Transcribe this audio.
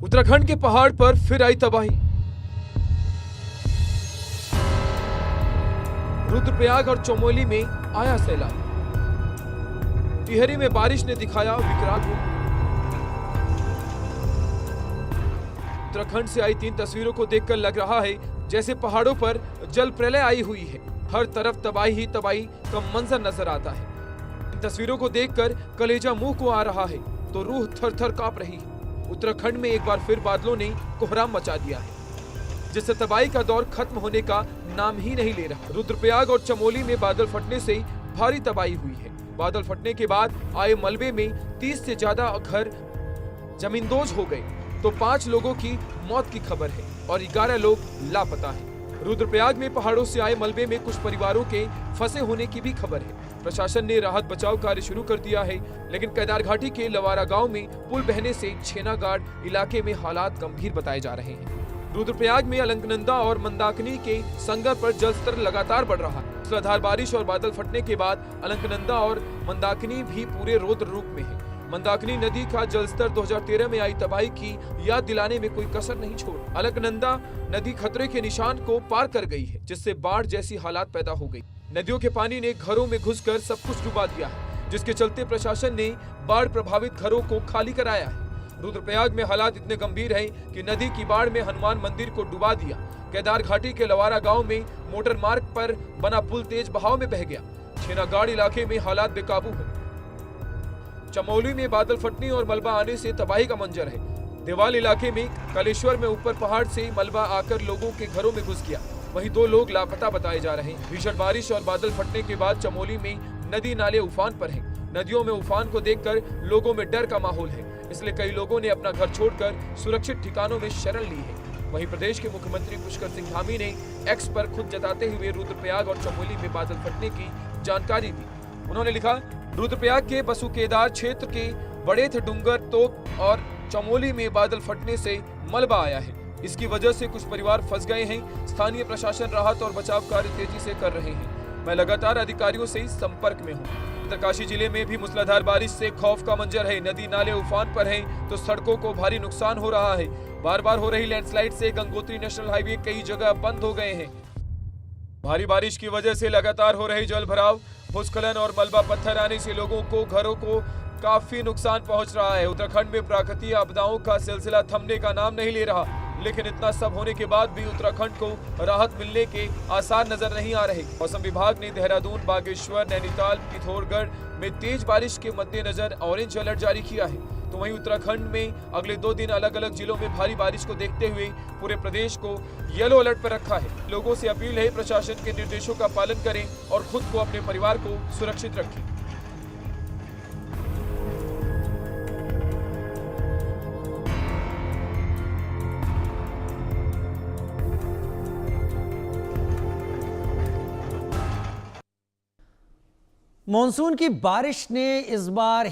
उत्तराखंड के पहाड़ पर फिर आई तबाही। रुद्रप्रयाग और चमोली में आया सैलाब। टिहरी में बारिश ने दिखाया विकराल रूप। उत्तराखंड से आई 3 तस्वीरों को देखकर लग रहा है जैसे पहाड़ों पर जल प्रलय आई हुई है। हर तरफ तबाही ही तबाही का मंजर नजर आता है। इन तस्वीरों को देखकर कलेजा मुंह को आ रहा है तो रूह थर थर कांप रही है। उत्तराखंड में एक बार फिर बादलों ने कोहराम मचा दिया है, जिससे तबाही का दौर खत्म होने का नाम ही नहीं ले रहा। रुद्रप्रयाग और चमोली में बादल फटने से भारी तबाही हुई है। बादल फटने के बाद आए मलबे में 30 से ज्यादा घर जमींदोज हो गए तो 5 लोगों की मौत की खबर है और 11 लोग लापता हैं। रुद्रप्रयाग में पहाड़ों से आए मलबे में कुछ परिवारों के फंसे होने की भी खबर है। प्रशासन ने राहत बचाव कार्य शुरू कर दिया है, लेकिन केदार घाटी के लवारा गांव में पुल बहने से छेनागाड इलाके में हालात गंभीर बताए जा रहे हैं। रुद्रप्रयाग में अलकनंदा और मंदाकिनी के संगम पर जलस्तर लगातार बढ़ रहा है। मूसलाधार बारिश और बादल फटने के बाद अलकनंदा और मंदाकिनी भी पूरे रौद्र रूप में है। मंदाकिनी नदी का जलस्तर 2013 में आई तबाही की याद दिलाने में कोई कसर नहीं छोड़ा। अलकनंदा नदी खतरे के निशान को पार कर गई है, जिससे बाढ़ जैसी हालात पैदा हो गई। नदियों के पानी ने घरों में घुसकर सब कुछ डुबा दिया है, जिसके चलते प्रशासन ने बाढ़ प्रभावित घरों को खाली कराया है। रुद्रप्रयाग में हालात इतने गंभीर हैं कि नदी की बाढ़ में हनुमान मंदिर को डुबा दिया। केदार घाटी के लवारा गांव में मोटर मार्ग पर बना पुल तेज बहाव में बह गया। छेनागाड इलाके में हालात बेकाबू है। चमोली में बादल फटने और मलबा आने से तबाही का मंजर है। देवाल इलाके में कालेश्वर में ऊपर पहाड़ से मलबा आकर लोगों के घरों में घुस गया। वहीं 2 लोग लापता बताए जा रहे हैं। भीषण बारिश और बादल फटने के बाद चमोली में नदी नाले उफान पर हैं। नदियों में उफान को देखकर लोगों में डर का माहौल है, इसलिए कई लोगों ने अपना घर छोड़कर सुरक्षित ठिकानों में शरण ली है। वहीं प्रदेश के मुख्यमंत्री पुष्कर सिंह धामी ने एक्स पर खुद जताते हुए रुद्रप्रयाग और चमोली में बादल फटने की जानकारी दी। उन्होंने लिखा, रुद्रप्रयाग के बसुकेदार क्षेत्र के बड़ेथ डूंगर तोक और चमोली में बादल फटने से मलबा आया है। इसकी वजह से कुछ परिवार फंस गए हैं। स्थानीय प्रशासन राहत और बचाव कार्य तेजी से कर रहे हैं। मैं लगातार अधिकारियों से संपर्क में हूँ। उत्तरकाशी जिले में भी मूसलाधार बारिश से खौफ का मंजर है। नदी नाले उफान पर हैं तो सड़कों को भारी नुकसान हो रहा है। बार बार हो रही लैंडस्लाइड से गंगोत्री नेशनल हाईवे कई जगह बंद हो गए हैं। भारी बारिश की वजह से लगातार हो रही जल भराव, भूस्खलन और मलबा पत्थर आने से लोगों को घरों को काफी नुकसान पहुंच रहा है। उत्तराखंड में प्राकृतिक आपदाओं का सिलसिला थमने का नाम नहीं ले रहा, लेकिन इतना सब होने के बाद भी उत्तराखंड को राहत मिलने के आसार नजर नहीं आ रहे। मौसम विभाग ने देहरादून, बागेश्वर, नैनीताल, पिथौरागढ़ में तेज बारिश के मद्देनजर ऑरेंज अलर्ट जारी किया है। तो वहीं उत्तराखंड में अगले 2 दिन अलग अलग जिलों में भारी बारिश को देखते हुए पूरे प्रदेश को येलो अलर्ट पर रखा है। लोगों से अपील है, प्रशासन के निर्देशों का पालन करें और खुद को अपने परिवार को सुरक्षित रखें। मॉनसून की बारिश ने इस बार